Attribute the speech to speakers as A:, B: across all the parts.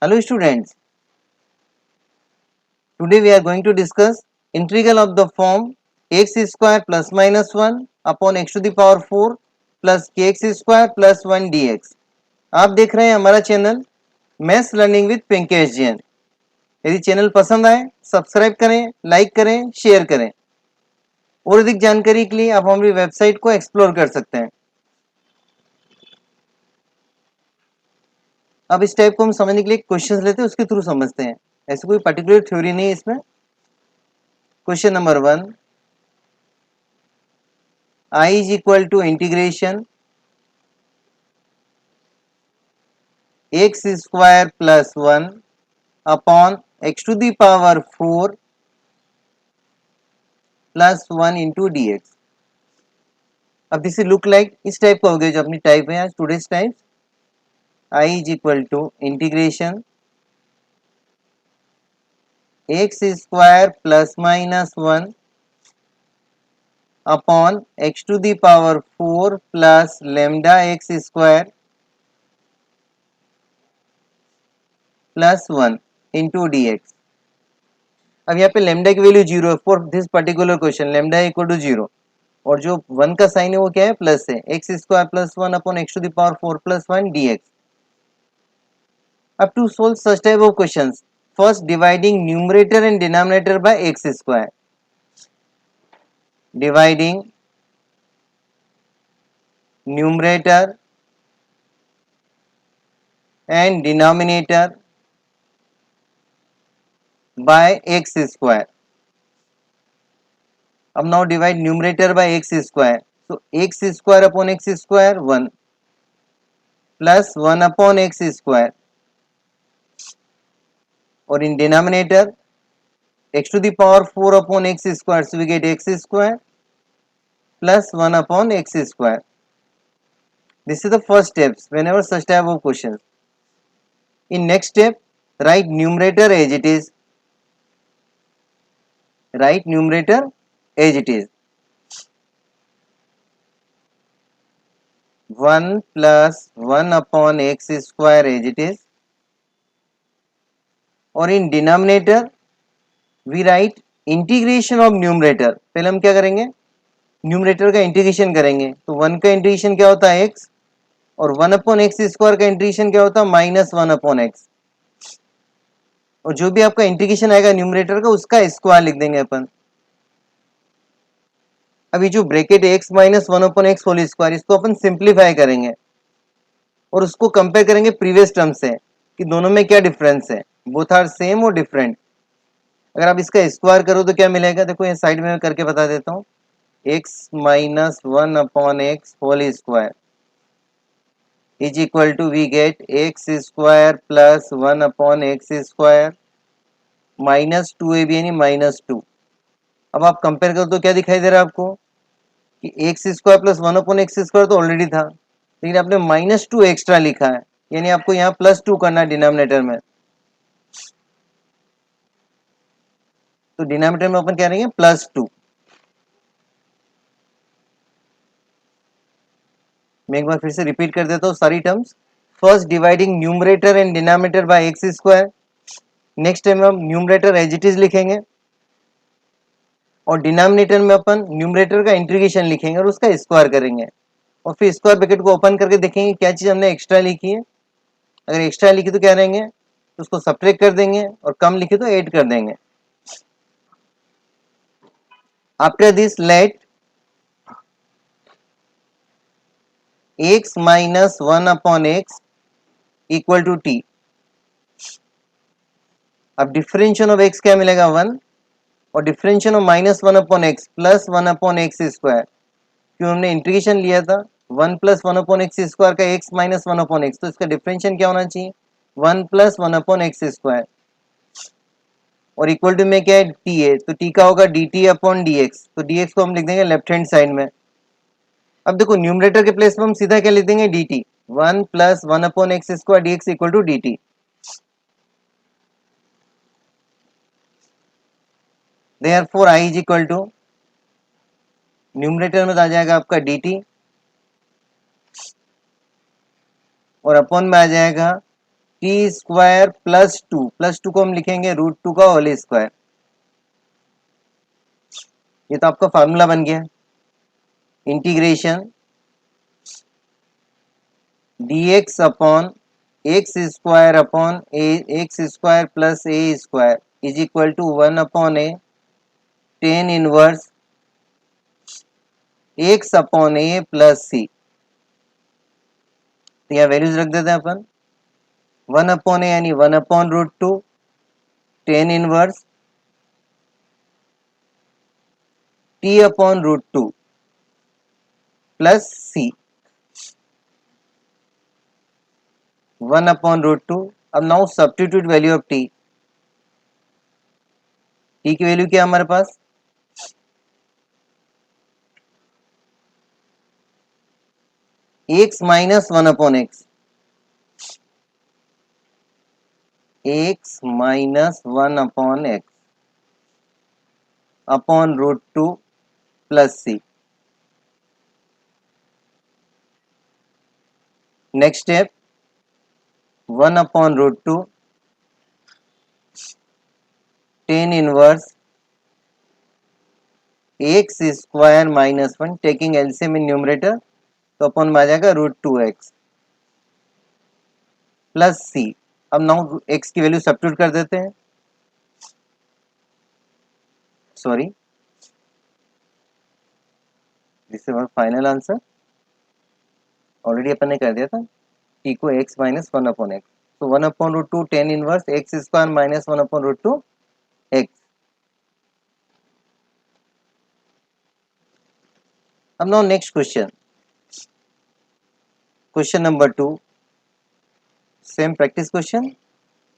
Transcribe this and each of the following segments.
A: Hello students, today we are going to discuss integral of the form x square plus minus 1 upon x to the power 4 plus kx square plus 1 dx। आप देख रहे हैं हमारा channel maths learning with Pinkesh Jain. यदि channel पसंद आए subscribe करें, like करें, शेयर करें। और अधिक जानकारी के लिए आप हमारी वेबसाइट को एक्सप्लोर कर सकते हैं। अब इस टाइप को हम समझने के लिए क्वेश्चंस लेते हैं, उसके थ्रू समझते हैं। ऐसी कोई पर्टिकुलर थ्योरी नहीं है इसमें। Question number 1, I is equal to integration x square plus 1 upon x to the power 4 plus 1 into dx। अब दिस लुक लाइक इस टाइप का हो गया जो अपनी टाइप है आज today's type. I is equal to integration x square plus minus 1 upon x to the power 4 plus lambda x square plus 1 into dx। अब यहाँ पे लेमडा की वैल्यू 0 है for this particular question. Lambda equal to 0 और जो 1 का sign है वो क्या है, प्लस है। X square plus 1 upon x to the power 4 plus 1 dx। अब to solve such type of questions, first dividing numerator and denominator by x square. Dividing numerator and denominator by x square. अब now divide numerator by x square, so x square upon x square 1 plus 1 upon x square, और in denominator x to the power 4 upon x square, so we get x square plus 1 upon x square. This is the first steps whenever such type of questions. In next step, write numerator as it is. Write numerator as it is. 1 plus 1 upon x square as it is. और in denominator we write integration of numerator। पहले हम क्या करेंगे, numerator का integration करेंगे। तो 1 का integration क्या होता है x, और 1 अपॉन एक्स स्क्वायर का इंटीग्रेशन क्या होता है, माइनस 1 अपॉन एक्स। और जो भी आपका इंटीग्रेशन आएगा न्यूमरेटर का उसका स्क्वायर लिख देंगे अपन। अभी जो bracket X minus 1 upon X whole square, इसको अपन सिंप्लीफाई करेंगे और उसको कंपेयर करेंगे प्रीवियस टर्म से कि दोनों में क्या डिफरेंस है, बोथ आर सेम और डिफरेंट। अगर आप इसका स्क्वायर करो तो क्या मिलेगा, देखो ये साइड में मैं करके बता देता हूँ। X minus 1 upon X whole square is equal to we get X square plus 1 upon x square minus 2ab यानी माइनस 2। अब आप कंपेयर करो तो क्या दिखाई दे रहा है आपको कि x square plus 1 upon x square तो ऑलरेडी था, लेकिन आपने माइनस 2 एक्स्ट्रा लिखा है, यानी आपको यहाँ प्लस 2 करना है डिनोमिनेटर में। तो डिनोमिनेटर में अपन क्या करेंगे, प्लस 2। मैं एक बार फिर से रिपीट कर देता हूँ सारी terms. First dividing numerator and denominator by x square. Next time हम न्यूमरेटर एज इट इज लिखेंगे और डिनोमिनेटर में अपन न्यूमरेटर का इंटीग्रेशन लिखेंगे और उसका स्क्वायर करेंगे, और फिर स्क्वायर ब्रैकेट को ओपन करके देखेंगे क्या चीज हमने एक्स्ट्रा लिखी है। अगर एक्स्ट्रा लिखी तो क्या रहेंगे, तो उसको सब्ट्रैक्ट कर देंगे, और कम लिखी तो ऐड कर देंगे। After this let x minus 1 upon X equal to T. अब डिफरेंशियल ऑफ x क्या मिलेगा, 1, और differential of minus 1 upon x plus 1 upon x square, क्यों हमने इंटीग्रेशन लिया था 1 प्लस 1 अपॉन एक्स स्क्वायर का x माइनस 1 अपॉन एक्स, तो इसका डिफरेंशियल क्या होना चाहिए, 1 प्लस 1 अपॉन एक्स स्क्वायर, और इक्वल टू में क्या है, t है, तो t का होगा dt अपॉन dx। तो dx को हम लिख देंगे लेफ्ट हैंड साइड में। अब देखो न्यूमरेटर के प्लेस में हम सीधा क्या लिख देंगे, dt, 1 plus 1 upon x square dx equal to dt। Therefore i is equal to, numerator में आ जाएगा आपका dt और अपॉन में आ जाएगा टी स्क्वायर प्लस टू को हम लिखेंगे √2 का होल स्क्वायर। ये तो आपका फार्मूला बन गया। Integration dx upon x square upon a x square plus a square is equal to 1 upon a tan inverse x upon a plus c. तो यहाँ वैल्यूज रख देते हैं अपन। 1 अपॉन ए यानी 1 upon √2 tan inverse t upon √2 plus c 1 upon √2। अब now substitute value of t. T की value क्या है हमारे पास? X minus 1 upon x, x minus 1 upon x upon √2 plus c. Next step 1 upon √2 tan inverse x square minus 1 taking LCM in numerator, तो अपन में आ जाएगा √2x प्लस सी। अब नाउ x की वैल्यू सब्स्टिट्यूट कर देते हैं। Sorry, this is final answer. Already अपन ने कर दिया था t को x माइनस 1 अपॉन एक्स, तो 1 upon √2 tan inverse x square minus 1 upon √2 x. अब now next question, question number 2, same practice question.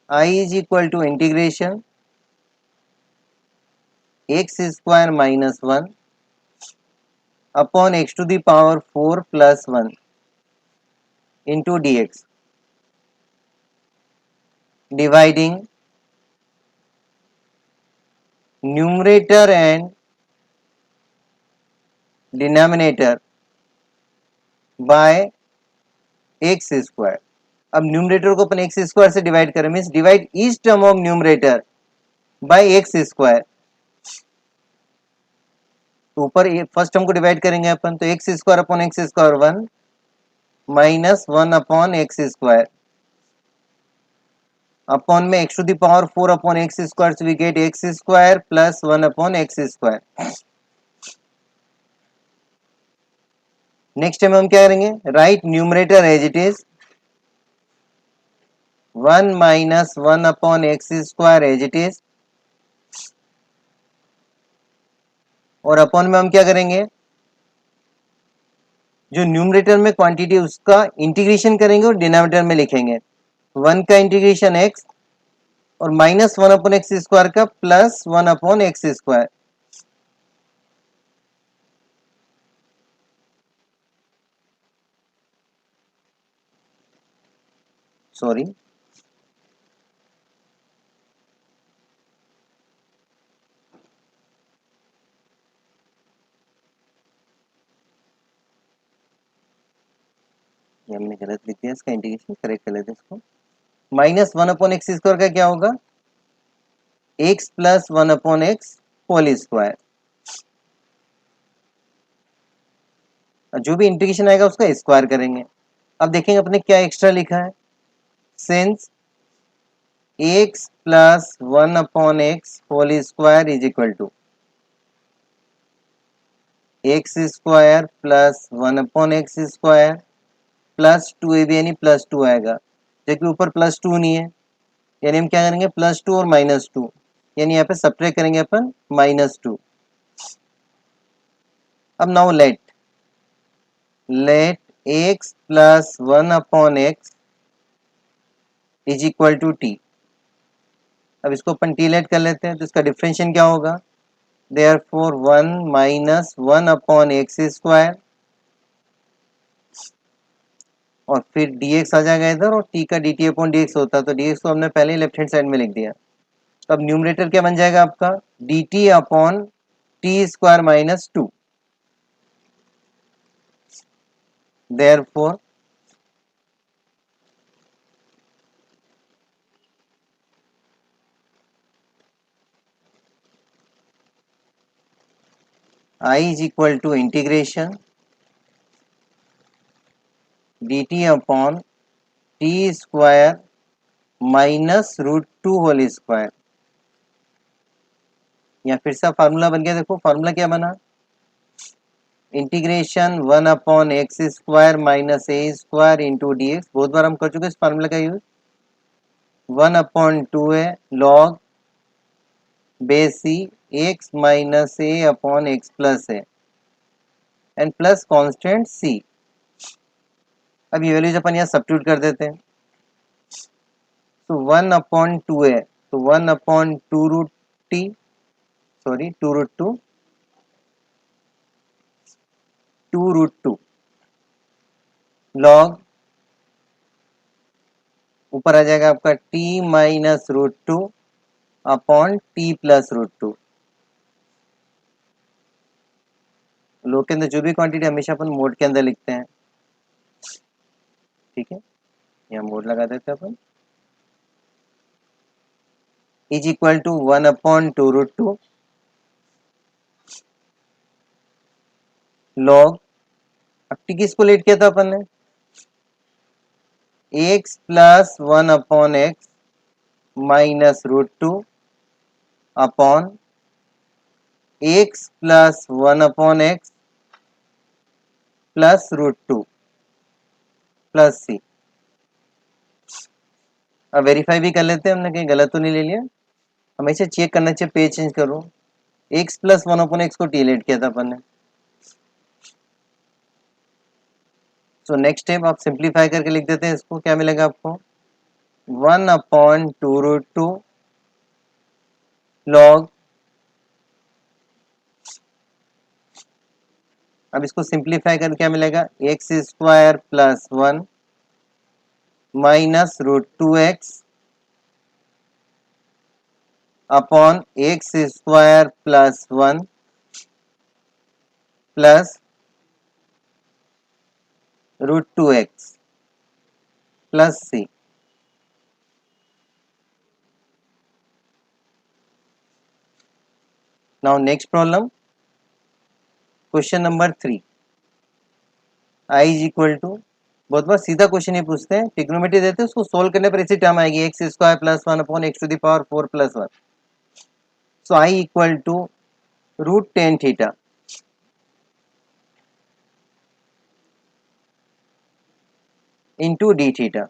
A: I is equal to integration x square minus 1 upon x to the power 4 plus 1 into D x, dividing numerator and denominator by x square. अब numerator को अपन x square से divide करें, means divide each term of numerator by x square. तो ऊपर first term को divide करेंगे अपन, तो x square upon x square 1 minus 1 upon x square upon में x to the power 4 upon x square, so we get x square plus 1 upon x square. Next time हम क्या करेंगे, right numerator as it is 1 minus 1 upon x square as it is, और upon में हम क्या करेंगे, जो numerator में क्वांटिटी उसका इंटीग्रेशन करेंगे और डिनोमिनेटर में लिखेंगे। 1 का इंटीग्रेशन x और माइनस 1 अपॉन एक्स स्क्वायर का plus 1 upon x square. Sorry, ये हमने गलत लिख दिया, इसका इंटीग्रेशन करेक्ट कर लेते हैं इसको। माइनस 1 अपॉन एक्स स्क्वायर का क्या होगा, x plus 1 upon X whole square. जो भी इंटीग्रेशन आएगा उसका स्क्वायर करेंगे। अब देखेंगे अपने क्या एक्स्ट्रा लिखा है, since x plus 1 upon X whole square is equal to X square plus 1 upon x square plus 2 A B, यानी प्लस 2 आएगा, जबकि ऊपर प्लस 2 नहीं है, यानी हम क्या करेंगे प्लस 2 और माइनस 2, यानी यहाँ पे सब्ट्रैक्ट करेंगे अपन -2। अब now let x plus 1 upon X is equal to T. अब इसको अपन टी लेट कर लेते हैं, तो इसका डिफरेंशिएशन क्या होगा, therefore 1 minus 1 upon x square और फिर dx आ जाएगा इधर, और t का dt अपॉन dx होता है, तो dx को हमने पहले ही लेफ्ट हैंड साइड में लिख दिया। तो अब न्यूमरेटर क्या बन जाएगा आपका, dt upon T square minus 2। Therefore I is equal to integration dt upon T square minus root two whole square. या फिर से फार्मूला बन गया, देखो फार्मूला क्या बना, integration 1 upon x square minus a square into D x. बहुत बार हम कर चुके इस फार्मूला का यूज। 1 अपॉन टू है log base c x minus a upon x plus है एंड प्लस कांस्टेंट सी। अब ये वैल्यूज अपन यहाँ सब्स्टिट्यूट कर देते हैं। तो 1 अपॉन टू है तो 1 upon two root T, sorry two root two log ऊपर आ जाएगा आपका t minus root two upon T plus root two. Log के अंदर जो भी क्वांटिटी हमेशा अपन मोड के अंदर लिखते हैं, ठीक है, यहाँ मोड लगा देते हैं अपन। Is equal to 1 upon two root two log, अब टी किसको लेट किया था अपन ने, x plus 1 upon x minus root two upon x plus 1 upon x plus root two plus c. अब वेरीफाई भी कर लेते हैं हमने कहीं गलत तो नहीं ले लिया। हमेशा चेक करना चाहिए, पेज चेंज करो। एक्स प्लस 1 अपॉन एक्स को टी लेट किया था अपन ने। सो नेक्स्ट स्टेप आप सिंप्लीफाई करके लिख देते हैं इसको, क्या मिलेगा आपको, 1 upon two root two log, अब इसको सिंप्लीफाई करके क्या मिलेगा, x square plus 1 minus root two x upon x square plus 1 plus root two x plus c. Now next problem, question number 3। I is equal to, बहुत बार सीधा question ही पूछते हैं, trigonometry देते हैं, उसको सोल्व करने पर ऐसी टर्म आएगी X square plus 1 upon x to the power 4 plus 1। So I equal to root tan theta into D theta.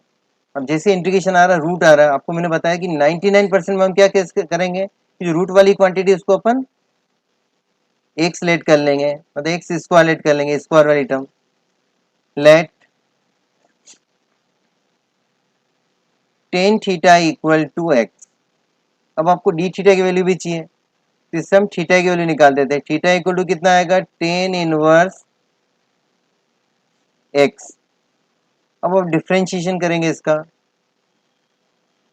A: अब जैसे इंटीग्रेशन आ रहा है, रूट आ रहा है, आपको मैंने बताया कि 99% में हम क्या करेंगे कि रूट वाली क्वांटिटी उसको अपन एक्स लेट कर लेंगे, मतलब एक्स स्क्वायर लेट कर लेंगे, स्क्वायर वाली term let tan theta equal to X. अब आपको डी थीटा की वैल्यू भी चाहिए, तो इससे हम थीटा की वैल्यू निकाल देते हैं। थीटा इक्वल टू कितना आएगा, टेन इनवर्स एक्स। अब आप डिफ्रेंशिएशन करेंगे इसका,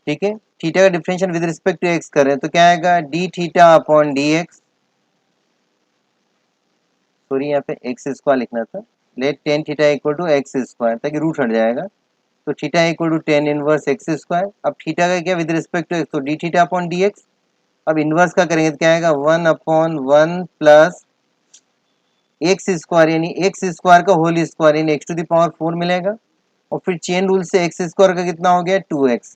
A: ठीक है, थीटा का differential with respect to X करें तो क्या आएगा, D theta upon D X, sorry यहाँ पे एक्स स्क्वायर लिखना था, let tan theta equal to X square ताकि रूट हट जाएगा। तो theta equal to tan inverse x square. अब थीटा का क्या विद रिस्पेक्ट टू एक्स, तो D theta upon D x. अब इनवर्स का करेंगे तो क्या आएगा, one upon one plus x square, यानी एक्स स्क्वायर का होल स्क्वायर यानी एक्स टू द पावर 4 मिलेगा। और फिर चेन रूल से एक्स स्क्वायर का कितना हो गया, 2x।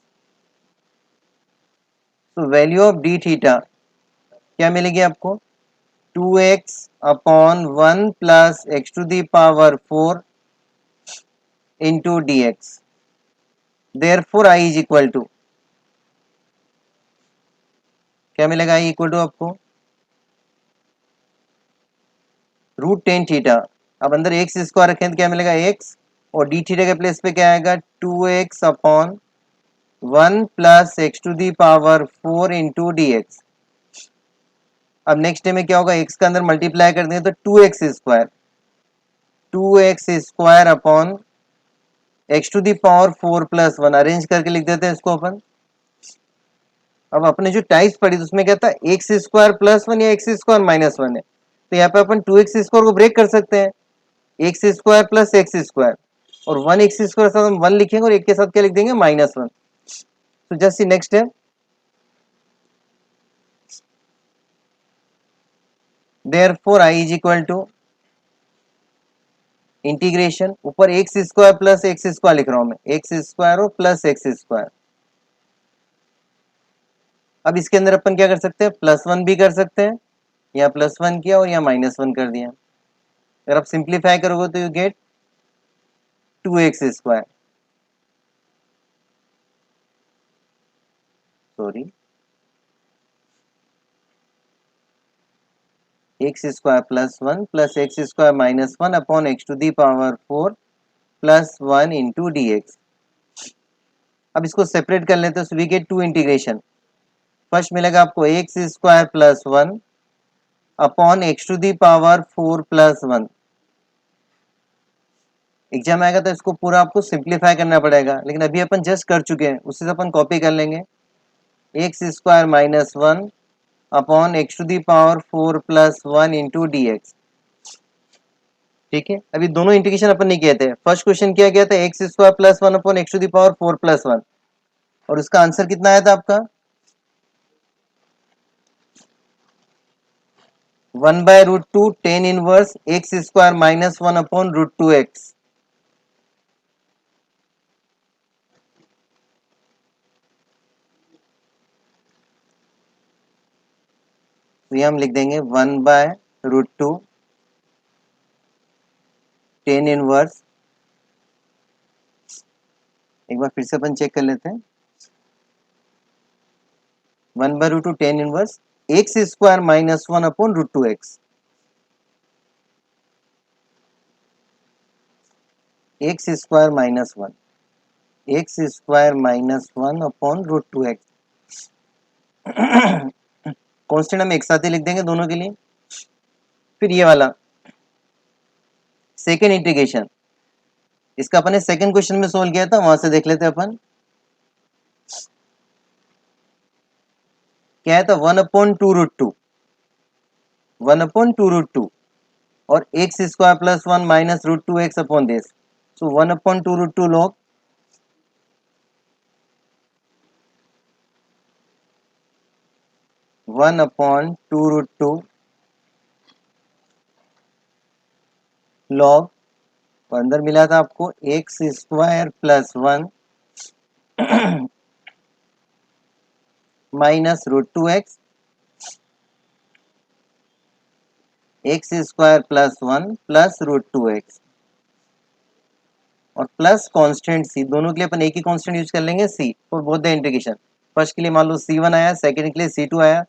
A: तो वैल्यू ऑफ डी थीटा क्या मिलेगी आपको, 2x upon 1 plus X to the power 4 into D X. Therefore I is equal to, क्या मिलेगा, आई इक्वल टू आपको रूट टेन थीटा। अब अंदर एक्स स्क्वायर रखें तो क्या मिलेगा, एक्स, और डी थीटा के प्लेस पे क्या आएगा, 2x upon 1 plus X to the power 4 into D x. अब नेक्स्ट डे में क्या होगा, एक्स का अंदर मल्टीप्लाई कर देंगे तो 2x square upon x to the power 4 plus 1, arrange करके लिख देते हैं इसको अपन। अब अपने जो टाइप्स पढ़ी उसमें क्या था, एक्स स्क्वायर प्लस 1 या एक्स स्क्वायर माइनस 1 है, तो यहाँ पे अपन 2x स्क्वायर को ब्रेक कर सकते हैं, x square plus x square, और 1 एक्स स्क्वायर साथ हम 1 लिखेंगे और एक के साथ क्या लिख देंगे, -1। तो जस्ट सी नेक्स्ट है, therefore I is equal to integration, ऊपर x square plus x square लिख रहा हूं मैं, एक्स स्क्वायर और प्लस एक्स स्क्वायर। अब इसके अंदर अपन क्या कर सकते हैं, +1 भी कर सकते हैं, या +1 किया और या -1 कर दिया। अगर आप सिंप्लीफाई करोगे तो you get 2x square, sorry X square +1 plus x square -1 upon x to the power 4 plus 1 into D x. अब इसको सेपरेट कर लेते हैं, तो वी गेट 2 इंटीग्रेशन। फर्स्ट मिलेगा आपको X square +1 upon x to the power 4 plus 1। Exam आएगा तो इसको पूरा आपको सिंप्लीफाई करना पड़ेगा, लेकिन अभी अपन जस्ट कर चुके हैं, उससे अपन कॉपी कर लेंगे। X square -1 upon x to the power 4 plus 1 into D X. ठीक है, अभी दोनों इंटीग्रेशन अपन नहीं किए थे। फर्स्ट क्वेश्चन किया गया था X square +1 upon x to the power 4 plus 1, और उसका आंसर कितना आया था आपका 1/√2 tan inverse x square -1 upon √2x। तो ये हम लिख देंगे 1/√2 tan इनवर्स, एक बार फिर से अपन चेक कर लेते हैं, 1/√2 tan inverse x square -1 upon √2x। X square -1, x square -1 upon √2x। Constant हम एक साथ ही लिख देंगे दोनों के लिए। फिर ये वाला सेकेंड इंटीग्रेशन, इसका अपन ने सेकेंड क्वेश्चन में सोल्व किया था, वहां से देख लेते हैं अपन। क्या है था 1/2√2, 1/2√2 और x square +1 minus √2x upon this. So 1/2√2 log 1/2√2 log, तो अंदर मिला था आपको X square +1 minus √2x, x square +1 plus √2x, और प्लस कांस्टेंट c। दोनों के लिए अपन एक ही कांस्टेंट यूज कर लेंगे c for both the integration. First के लिए मान लो c1 आया, सेकंड के लिए c2 आया,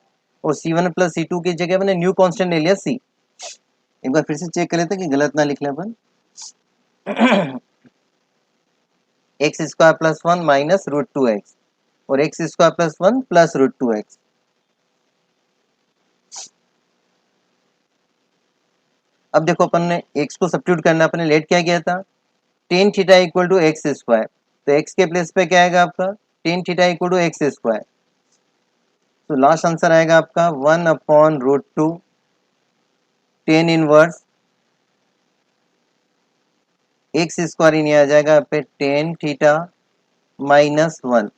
A: और c1 प्लस c2 की जगह मैंने न्यू कांस्टेंट ले लिया c। एक बार फिर से चेक कर लेते हैं कि गलत ना लिख लें अपन। एक्स स्क्वायर +1 माइनस √2x और एक्स स्क्वायर +1 प्लस √2x। अब देखो अपन ने x को सब्स्टिट्यूट करना, अपन ने लेट क्या किया था, tan theta equal to X square, तो x के प्लेस पे क्या आएगा आपका tan theta equal to X square. तो लास्ट आंसर आएगा आपका 1/√2 tan इनवर्स एक्स स्क्वायर, ही नहीं आ जाएगा पे tan theta -1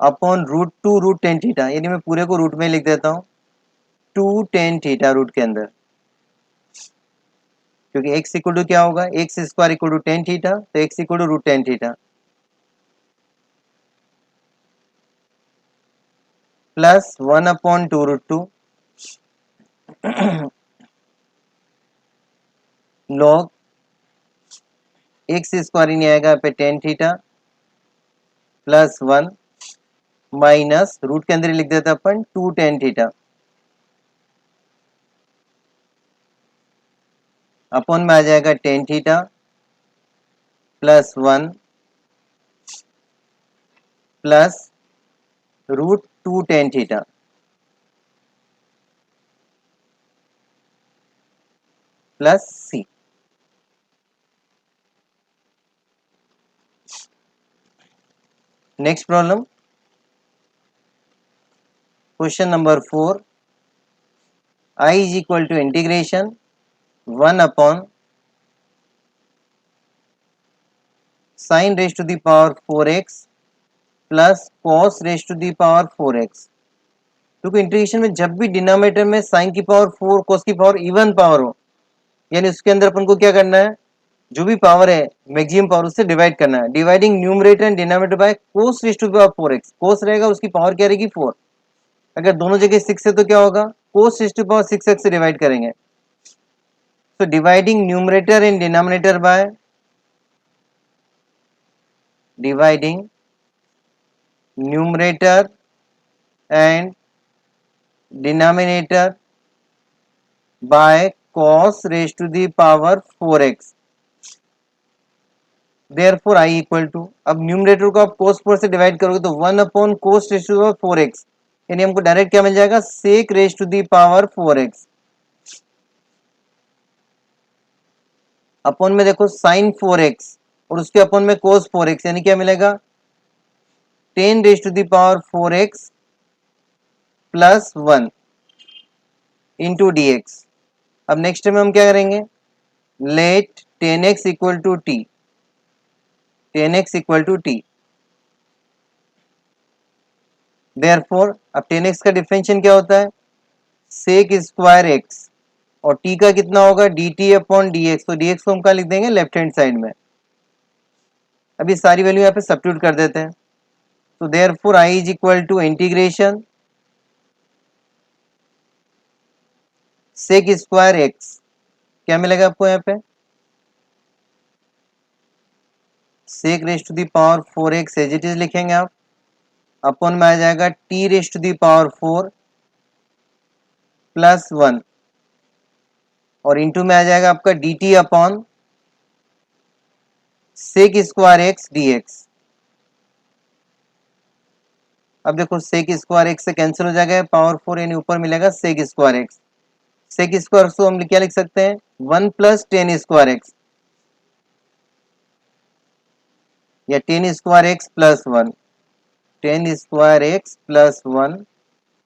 A: upon √2 √tan theta, यानी मैं पूरे को रूट में लिख देता हूँ 2 tan थीटा रूट के अंदर, क्योंकि x इक्वल टू क्या होगा, x square equal to tan theta, तो x equal to √tan theta plus 1/2√2 log x square ही नहीं आएगा पे tan theta plus 1 minus root के अंदर ही लिख देता अपन 2 tan थीटा अपॉन में आ जाएगा tan theta plus 1 plus √2 tan theta plus c। Next problem, question number 4, I is equal to integration 1 upon sin raise to the power 4x plus cos raise to the power 4x। क्योंकि integration में जब भी denominator में sign की power 4 cos की power even power हो, यानी उसके अंदर अपन को क्या करना है, जो भी पावर है मैक्सिमम पावर उससे डिवाइड करना है। Dividing numerator and denominator by cos raise to power 4x। cos रहेगा उसकी पावर क्या रहेगी 4। अगर दोनों जगह 6 है तो क्या होगा, cos raise to power 6x से डिवाइड करेंगे। So dividing numerator and denominator by dividing numerator and denominator by cos raised to the power 4x। Therefore I equal to, अब न्यूमरेटर को आप cos 4 से डिवाइड करोगे तो 1 upon cos raise to power 4x, यानी हमको direct क्या मिल जाएगा, sec raise to the power 4x upon में देखो sin 4x और उसके अपॉन में cos 4x, यानी क्या मिलेगा 10 raise to the power 4x plus 1 into D x. अब नेक्स्ट में हम क्या करेंगे, let 10x equal to T, 10x equal to T. Therefore अब 10x का डिफरेंशियल क्या होता है, सेक स्क्वायर एक्स, और t का कितना होगा dt अपॉन dx। तो dx को हम क्या लिख देंगे, लेफ्ट हैंड साइड में। अभी सारी वैल्यू यहाँ पे सब्स्टिट्यूट कर देते हैं। तो therefore i is equal to integration sec square x, क्या मिलेगा आपको यहाँ पे, sec raise to the power 4x as it is लिखेंगे आप, अपॉन में आ जाएगा t raise to the power 4 plus 1, और इंटू में आ जाएगा आपका d t upon sec square x d x. अब देखो सेक स्क्वायर एक्स से कैंसिल हो जाएगा, पावर 4 यानी ऊपर मिलेगा सेक स्क्वायर एक्स। सेक स्क्वायर को हम क्या लिख सकते हैं, 1 प्लस 10 स्क्वायर एक्स, या 10 square x plus 1, 10 square x plus 1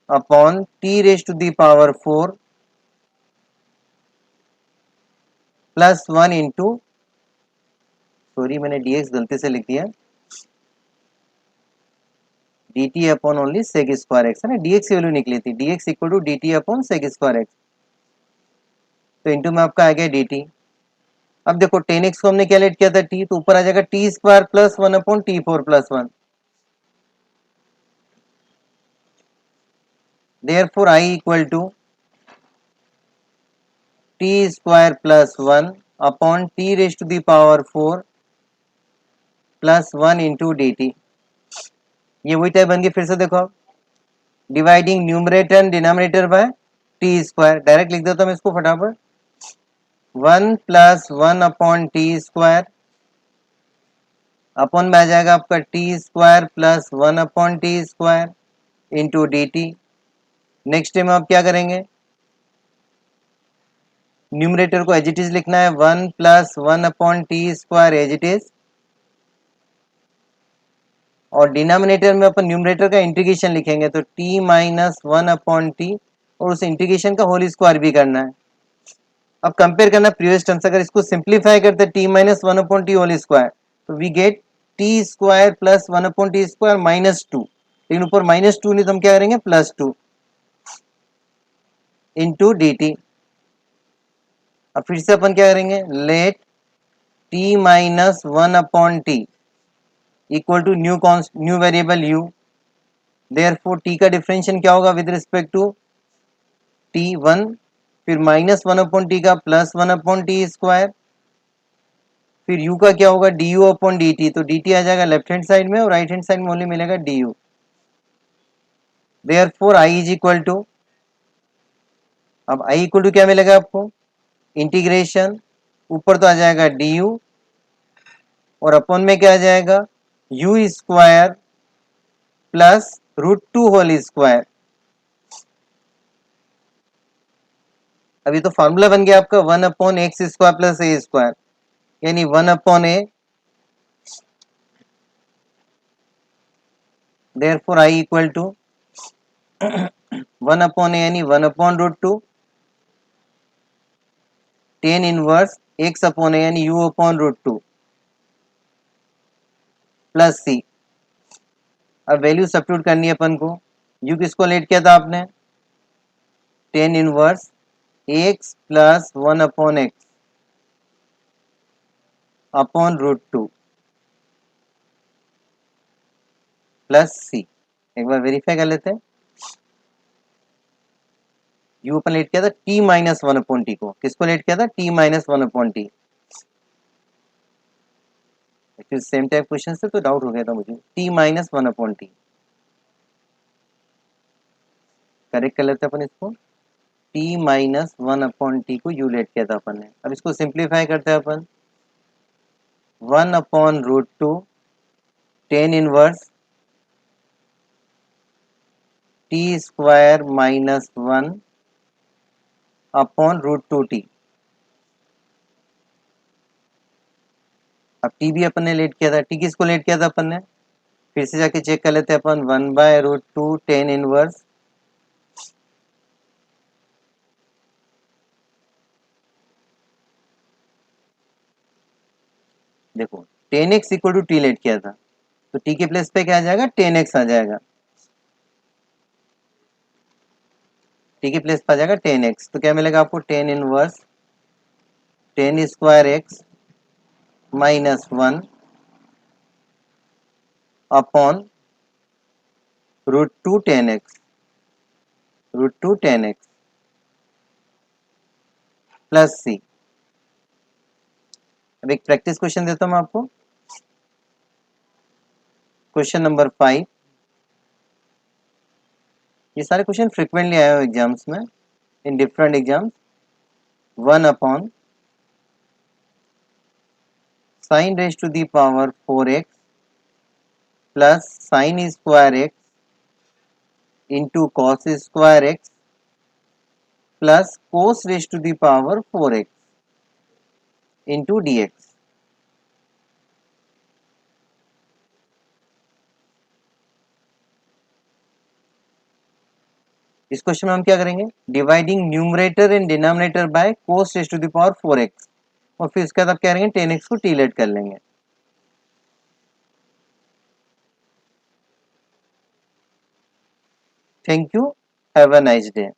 A: upon t raise to the power 4 plus 1 into, sorry मैंने dx गलती से लिख दिया, dt upon only sec square x है ना, dx की वैल्यू निकली थी, dx equal to dt upon sec square x. तो इंटू में आपका आ गया dt। अब देखो 10x को हमने क्या लेट किया था t, तो ऊपर आ जाएगा t square plus 1 upon t 4 plus 1। Therefore i equal to t square plus 1 upon t raise to the power 4 plus 1 into d t. ये वही टाइप बन गई, फिर से देखो आप, dividing numerator and denominator by t square, direct लिख देता हूं मैं इसको फटाफट, 1 plus 1 upon T square upon में आ जाएगा आपका t square plus 1 upon T square into d T. Next time आप क्या करेंगे, न्यूमरेटर को एज इट इज लिखना है, 1 plus 1 upon T square as it is, और डिनोमिनेटर में अपन न्यूमरेटर का इंटीग्रेशन लिखेंगे तो t माइनस 1 अपॉन टी, और उस इंटीग्रेशन का होल स्क्वायर भी करना है। अब कंपेयर करना प्रीवियस टर्म से, अगर इसको सिंप्लीफाई करते t minus 1 upon t whole square, तो we get t square plus 1 upon T square minus 2, लेकिन ऊपर माइनस 2 नहीं तो हम क्या करेंगे प्लस 2 इंटू डी टी। अब फिर से अपन क्या करेंगे, let t minus 1 upon t equal to new variable u। Therefore t का डिफरेंशियल क्या होगा विद रिस्पेक्ट टू t 1, फिर माइनस 1 अपॉन टी का प्लस 1 अपॉन टी स्क्वायर, फिर u का क्या होगा du अपॉन dt, तो dt आ जाएगा लेफ्ट हैंड साइड में और राइट हैंड साइड में ओनली मिलेगा du। Therefore i is equal to, अब i इक्वल टू क्या मिलेगा आपको, इंटीग्रेशन ऊपर तो आ जाएगा du और अपॉन में क्या आ जाएगा u square plus √2 whole square. अभी तो फॉर्मूला बन गया आपका 1 upon x square plus a square, यानी 1 upon a, therefore i equal to 1 upon a यानी 1 upon √2 10 inverse x upon a यानी u अपॉन √2 प्लस सी। अब वैल्यू सब्स्टिट्यूट करनी है अपन को, यू किसको लेट किया था आपने, tan inverse x plus one upon x upon √2 plus c. एक बार वेरीफाई कर लेते हैं। यू अपन लेट किया था t minus one upon t को, किसको लेट किया था, t minus one upon t. Actually same type question से तो डाउट हो गया था मुझे, t minus one upon t. Correct कर लेते हैं अपन इसको, t minus one upon t को यू लेट किया था अपन ने। अब इसको सिंप्लीफाई करते हैं अपन, one upon √2 tan inverse t square minus one upon √2t। अब टी भी अपन ने लेट किया था, टी किसको लेट किया था अपन ने, फिर से जाके चेक कर लेते हैं अपन, वन बाय √2 टेन इनवर्स देखो tan x equal to t let किया था, तो टी के प्लेस पे क्या आ जाएगा, टेन एक्स आ जाएगा, टी के प्लेस पे आ जाएगा टेन एक्स। तो क्या मिलेगा आपको, tan inverse tan square x minus one upon √2 tan x, √2 tan x plus c. अब एक प्रैक्टिस क्वेश्चन देता हूं मैं आपको, क्वेश्चन नंबर 5। ये सारे क्वेश्चन फ्रिक्वेंटली आए हुए एग्जाम्स में, in different exams. One upon sine raise to the power 4x plus sine square x into cos square x plus cos raise to the power 4x into D x. इस question में हम क्या करेंगे, dividing numerator and denominator by cos raise to the power 4x, और फिर इसके बाद आप क्या करेंगे, टेन एक्स को टी लेट कर लेंगे। Thank you, have a nice day.